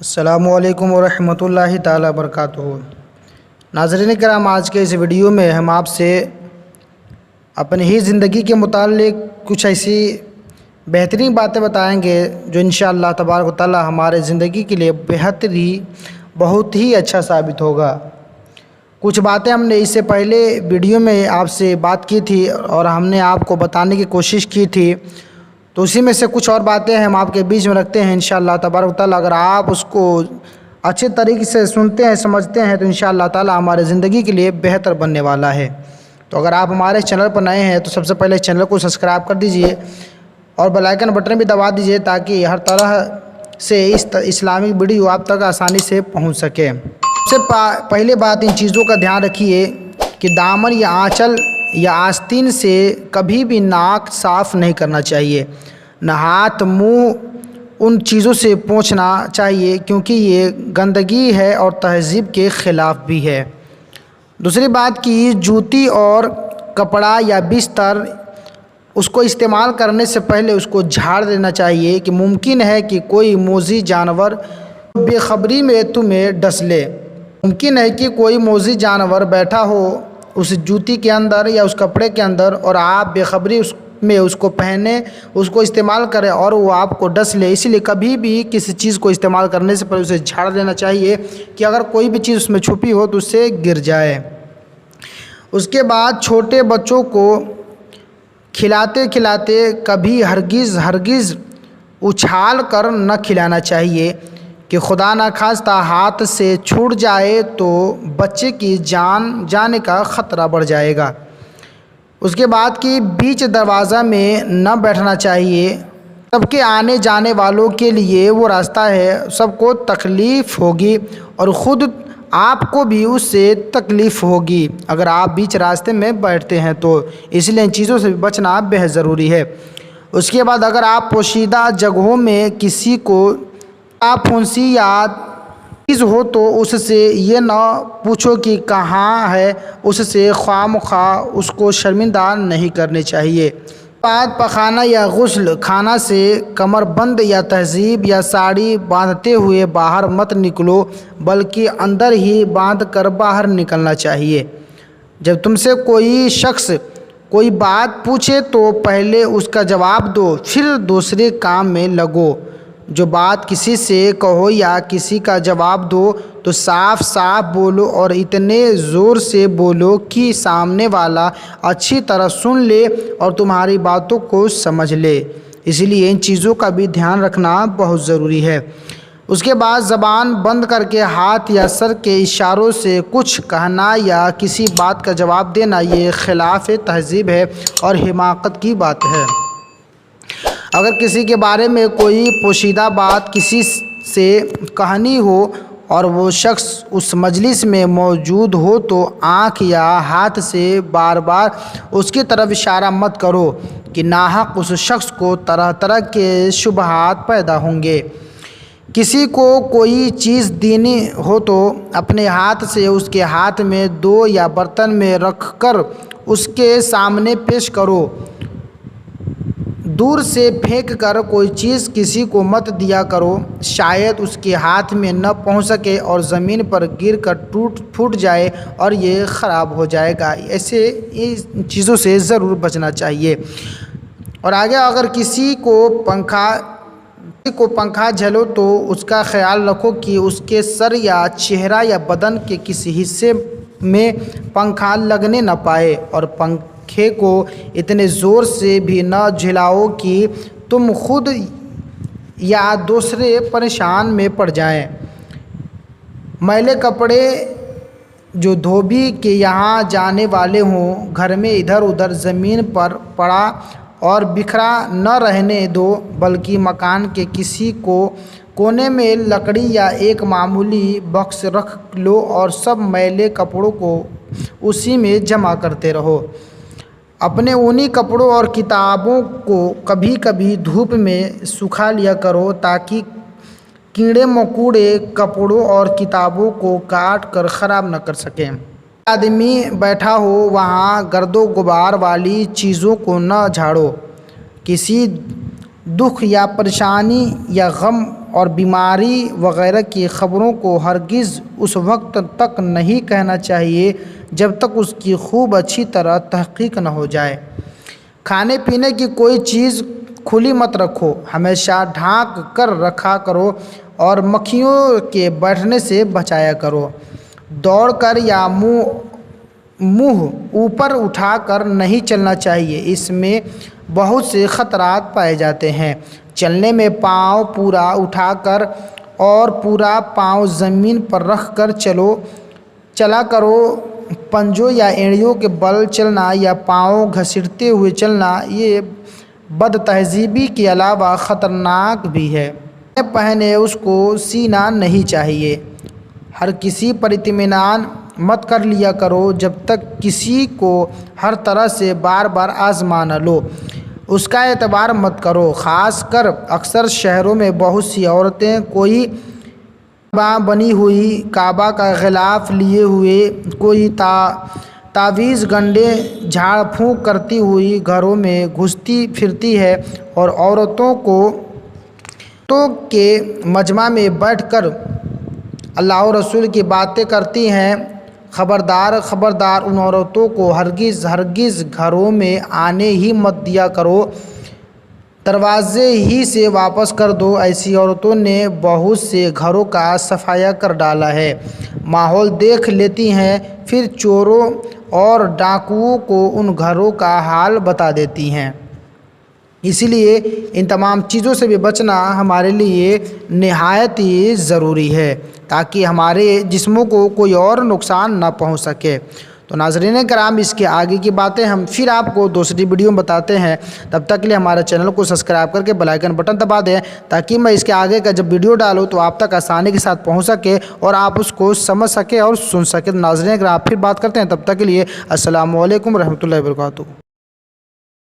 السلام علیکم ورحمۃ اللہ تعالیٰ وبرکاتہ۔ ناظرین کرام، آج کے اس ویڈیو میں ہم آپ سے اپنی ہی زندگی کے متعلق کچھ ایسی بہترین باتیں بتائیں گے جو انشاءاللہ تبارک و تعالیٰ ہمارے زندگی کے لیے بہت ہی اچھا ثابت ہوگا۔ کچھ باتیں ہم نے اس سے پہلے ویڈیو میں آپ سے بات کی تھی اور ہم نے آپ کو بتانے کی کوشش کی تھی، تو اسی میں سے کچھ اور باتیں ہم آپ کے بیچ میں رکھتے ہیں انشاءاللہ تبارک و تعالیٰ۔ اگر آپ اس کو اچھے طریقے سے سنتے ہیں، سمجھتے ہیں، تو انشاءاللہ تعالیٰ ہمارے زندگی کے لیے بہتر بننے والا ہے۔ تو اگر آپ ہمارے چینل پر نئے ہیں تو سب سے پہلے چینل کو سبسکرائب کر دیجئے اور بیل آئیکن بٹن بھی دبا دیجئے تاکہ ہر طرح سے اس اسلامک ویڈیو آپ تک آسانی سے پہنچ سکے۔ سب سے پہلے بات، ان چیزوں کا دھیان رکھیے کہ دامن یا آنچل یا آستین سے کبھی بھی ناک صاف نہیں کرنا چاہیے، نہ ہاتھ منہ ان چیزوں سے پوچھنا چاہیے کیونکہ یہ گندگی ہے اور تہذیب کے خلاف بھی ہے۔ دوسری بات کہ جوتی اور کپڑا یا بستر اس کو استعمال کرنے سے پہلے اس کو جھاڑ دینا چاہیے کہ ممکن ہے کہ کوئی موذی جانور بے خبری میں تمہیں ڈس لے۔ ممکن ہے کہ کوئی موذی جانور بیٹھا ہو اس جوتی کے اندر یا اس کپڑے کے اندر اور آپ بے خبری میں اس کو پہنے، اس کو استعمال کریں اور وہ آپ کو ڈس لے۔ اسی لیے کبھی بھی کسی چیز کو استعمال کرنے سے پہلے اسے جھاڑ دینا چاہیے کہ اگر کوئی بھی چیز اس میں چھپی ہو تو اس سے گر جائے۔ اس کے بعد چھوٹے بچوں کو کھلاتے کبھی ہرگز اچھال کر نہ کھلانا چاہیے کہ خدا نخواستہ ہاتھ سے چھوٹ جائے تو بچے کی جان جانے کا خطرہ بڑھ جائے گا۔ اس کے بعد کہ بیچ دروازہ میں نہ بیٹھنا چاہیے، سب کے آنے جانے والوں کے لیے وہ راستہ ہے، سب کو تکلیف ہوگی اور خود آپ کو بھی اس سے تکلیف ہوگی اگر آپ بیچ راستے میں بیٹھتے ہیں تو، اس لیے ان چیزوں سے بچنا بہت ضروری ہے۔ اس کے بعد اگر آپ پوشیدہ جگہوں میں کسی کو پھنسی یا چیز ہو تو اس سے یہ نہ پوچھو کہ کہاں ہے، اس سے خواہ مخواہ اس کو شرمندہ نہیں کرنے چاہیے۔ بعد پخانہ یا غسل خانہ سے کمر بند یا تہذیب یا ساڑی باندھتے ہوئے باہر مت نکلو بلکہ اندر ہی باندھ کر باہر نکلنا چاہیے۔ جب تم سے کوئی شخص کوئی بات پوچھے تو پہلے اس کا جواب دو، پھر دوسرے کام میں لگو۔ جو بات کسی سے کہو یا کسی کا جواب دو تو صاف بولو اور اتنے زور سے بولو کہ سامنے والا اچھی طرح سن لے اور تمہاری باتوں کو سمجھ لے۔ اس لیے ان چیزوں کا بھی دھیان رکھنا بہت ضروری ہے۔ اس کے بعد زبان بند کر کے ہاتھ یا سر کے اشاروں سے کچھ کہنا یا کسی بات کا جواب دینا یہ خلاف تہذیب ہے اور حماقت کی بات ہے۔ اگر کسی کے بارے میں کوئی پوشیدہ بات کسی سے کہنی ہو اور وہ شخص اس مجلس میں موجود ہو تو آنکھ یا ہاتھ سے بار بار اس کی طرف اشارہ مت کرو کہ ناحق اس شخص کو طرح کے شبہات پیدا ہوں گے۔ کسی کو کوئی چیز دینی ہو تو اپنے ہاتھ سے اس کے ہاتھ میں دو یا برتن میں رکھ کر اس کے سامنے پیش کرو۔ دور سے پھینک کر کوئی چیز کسی کو مت دیا کرو، شاید اس کے ہاتھ میں نہ پہنچ سکے اور زمین پر گر کر پھوٹ جائے اور یہ خراب ہو جائے گا۔ ایسے ان چیزوں سے ضرور بچنا چاہیے۔ اور آگے اگر کسی کو پنکھا جھلو تو اس کا خیال رکھو کہ اس کے سر یا چہرہ یا بدن کے کسی حصے میں پنکھا لگنے نہ پائے، اور پنکھے کو اتنے زور سے بھی نہ جھلاؤ کہ تم خود یا دوسرے پریشان میں پڑ جائیں۔ میلے کپڑے جو دھوبی کے یہاں جانے والے ہوں گھر میں ادھر ادھر زمین پر پڑا اور بکھرا نہ رہنے دو بلکہ مکان کے کسی کونے میں لکڑی یا ایک معمولی باکس رکھ لو اور سب میلے کپڑوں کو اسی میں جمع کرتے رہو۔ اپنے اونی کپڑوں اور کتابوں کو کبھی کبھی دھوپ میں سکھا لیا کرو تاکہ کیڑے مکوڑے کپڑوں اور کتابوں کو کاٹ کر خراب نہ کر سکیں۔ آدمی بیٹھا ہو وہاں گرد و غبار والی چیزوں کو نہ جھاڑو۔ کسی دکھ یا پریشانی یا غم اور بیماری وغیرہ کی خبروں کو ہرگز اس وقت تک نہیں کہنا چاہیے جب تک اس کی خوب اچھی طرح تحقیق نہ ہو جائے۔ کھانے پینے کی کوئی چیز کھلی مت رکھو، ہمیشہ ڈھانک کر رکھا کرو اور مکھیوں کے بیٹھنے سے بچایا کرو۔ دوڑ کر یا منہ اوپر اٹھا کر نہیں چلنا چاہیے، اس میں بہت سے خطرات پائے جاتے ہیں۔ چلنے میں پاؤں پورا اٹھا کر اور پورا پاؤں زمین پر رکھ کر چلا کرو۔ پنجوں یا اینڑیوں کے بل چلنا یا پاؤں گھسیٹتے ہوئے چلنا یہ بد تہذیبی کے علاوہ خطرناک بھی ہے۔ پہنے اس کو سینا نہیں چاہیے۔ ہر کسی پر اطمینان مت کر لیا کرو جب تک کسی کو ہر طرح سے بار بار آزما نہ لو، اس کا اعتبار مت کرو۔ خاص کر اکثر شہروں میں بہت سی عورتیں کوئی بنی ہوئی، کعبہ کا غلاف لیے ہوئے، کوئی تعویذ گنڈے جھاڑ پھونک کرتی ہوئی گھروں میں گھستی پھرتی ہے اور عورتوں کے مجمع میں بیٹھ کر اللہ اور رسول کی باتیں کرتی ہیں۔ خبردار ان عورتوں کو ہرگز گھروں میں آنے ہی مت دیا کرو، دروازے ہی سے واپس کر دو۔ ایسی عورتوں نے بہت سے گھروں کا صفایا کر ڈالا ہے، ماحول دیکھ لیتی ہیں، پھر چوروں اور ڈاکوؤں کو ان گھروں کا حال بتا دیتی ہیں۔ اسی لیے ان تمام چیزوں سے بھی بچنا ہمارے لیے نہایت ہی ضروری ہے تاکہ ہمارے جسموں کو کوئی اور نقصان نہ پہنچ سکے۔ تو ناظرین کرام، اس کے آگے کی باتیں ہم پھر آپ کو دوسری ویڈیو میں بتاتے ہیں۔ تب تک کے لیے ہمارے چینل کو سبسکرائب کر کے بیل آئیکن بٹن دبا دیں تاکہ میں اس کے آگے کا جب ویڈیو ڈالوں تو آپ تک آسانی کے ساتھ پہنچ سکے اور آپ اس کو سمجھ سکے اور سن سکے۔ ناظرین کرام، پھر بات کرتے ہیں، تب تک کے لیے السلام علیکم ورحمۃ اللہ وبرکاتہ۔